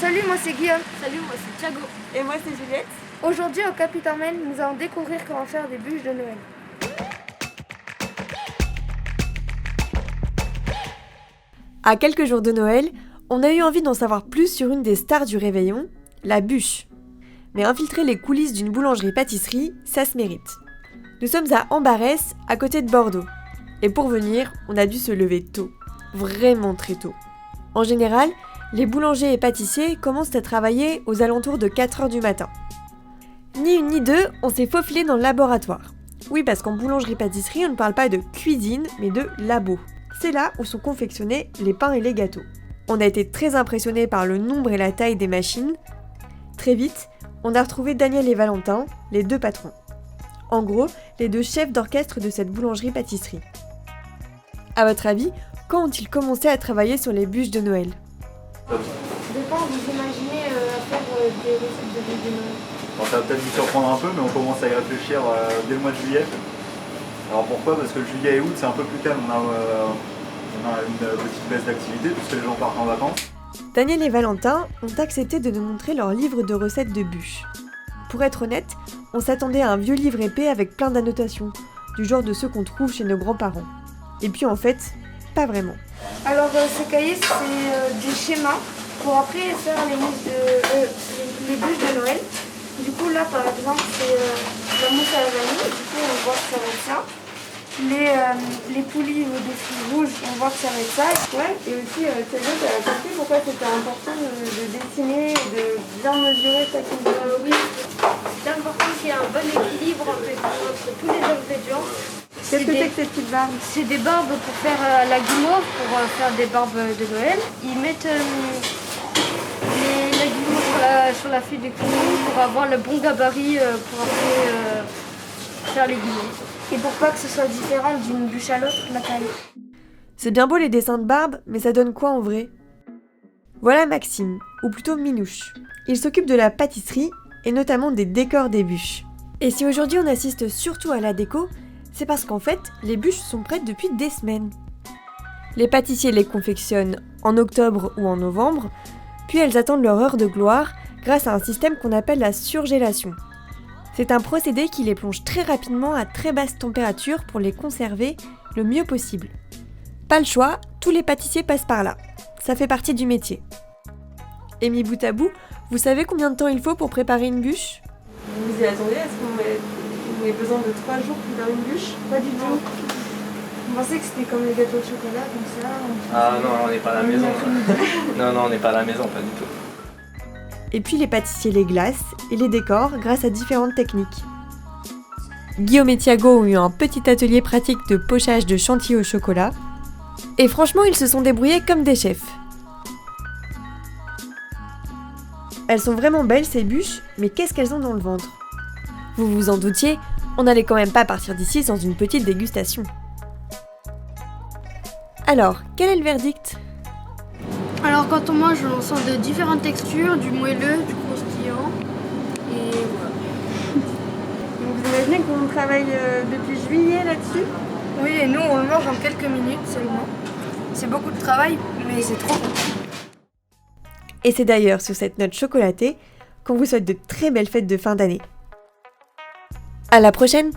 Salut, moi c'est Guillaume. Salut, moi c'est Thiago. Et moi c'est Juliette. Aujourd'hui au Capitamel, nous allons découvrir comment faire des bûches de Noël. À quelques jours de Noël, on a eu envie d'en savoir plus sur une des stars du réveillon, la bûche. Mais infiltrer les coulisses d'une boulangerie-pâtisserie, ça se mérite. Nous sommes à Ambarès, à côté de Bordeaux. Et pour venir, on a dû se lever tôt. Vraiment très tôt. En général, les boulangers et pâtissiers commencent à travailler aux alentours de 4h du matin. Ni une ni deux, on s'est faufilé dans le laboratoire. Oui, parce qu'en boulangerie-pâtisserie, on ne parle pas de cuisine, mais de labo. C'est là où sont confectionnés les pains et les gâteaux. On a été très impressionnés par le nombre et la taille des machines. Très vite, on a retrouvé Daniel et Valentin, les deux patrons. En gros, les deux chefs d'orchestre de cette boulangerie-pâtisserie. À votre avis, quand ont-ils commencé à travailler sur les bûches de Noël ? De quand vous imaginez faire des recettes de bûches de Noël? Alors, ça va peut-être vous surprendre un peu, mais on commence à y réfléchir dès le mois de juillet. Alors pourquoi ? Parce que juillet et août, c'est un peu plus calme. On a une petite baisse d'activité puisque les gens partent en vacances. Daniel et Valentin ont accepté de nous montrer leur livre de recettes de bûches. Pour être honnête, on s'attendait à un vieux livre épais avec plein d'annotations, du genre de ceux qu'on trouve chez nos grands-parents. Et puis en fait, pas vraiment. Alors ces cahiers, c'est des schémas pour après faire les bûches de Noël. Du coup là par exemple c'est la mousse à la vanille, du coup on voit que ça va être ça. Les poulies des fruits rouges, on voit que ça va être ça. Ouais, et aussi Thiago, tu as compris pourquoi c'était important de dessiner et de bien mesurer ta cuisine. Oui, c'est important qu'il y ait un bon équilibre entre tous les ingrédients. Qu'est-ce que c'est que ces petites barbes? C'est des barbes pour faire la guimauve, pour faire des barbes de Noël. Ils mettent la guimauve sur la feuille de crayon pour avoir le bon gabarit pour après faire les guimauves. Et pour pas que ce soit différent d'une bûche à l'autre, la taille. C'est bien beau les dessins de Barbe, mais ça donne quoi en vrai ? Voilà Maxime, ou plutôt Minouche. Il s'occupe de la pâtisserie, et notamment des décors des bûches. Et si aujourd'hui on assiste surtout à la déco, c'est parce qu'en fait, les bûches sont prêtes depuis des semaines. Les pâtissiers les confectionnent en octobre ou en novembre, puis elles attendent leur heure de gloire grâce à un système qu'on appelle la surgélation. C'est un procédé qui les plonge très rapidement à très basse température pour les conserver le mieux possible. Pas le choix, tous les pâtissiers passent par là. Ça fait partie du métier. Et mis bout à bout, vous savez combien de temps il faut pour préparer une bûche ? Vous y attendez ? Est-ce qu'on a besoin de 3 jours pour faire une bûche ? Pas du tout. On pensait que c'était comme les gâteaux au chocolat, comme ça. Ah non, on n'est pas à la maison. Non, on n'est pas à la maison, pas du tout. Et puis les pâtissiers les glacent et les décorent grâce à différentes techniques. Guillaume et Thiago ont eu un petit atelier pratique de pochage de chantilly au chocolat. Et franchement, ils se sont débrouillés comme des chefs. Elles sont vraiment belles ces bûches, mais qu'est-ce qu'elles ont dans le ventre ? Vous vous en doutiez, on n'allait quand même pas partir d'ici sans une petite dégustation. Alors, quel est le verdict ? Alors quand on mange, on sent de différentes textures, du moelleux, du croustillant. Et voilà. Donc vous imaginez qu'on travaille depuis juillet là-dessus ? Oui, et nous on le mange en quelques minutes seulement. C'est beaucoup de travail, mais c'est trop bon. Et c'est d'ailleurs sur cette note chocolatée qu'on vous souhaite de très belles fêtes de fin d'année. À la prochaine!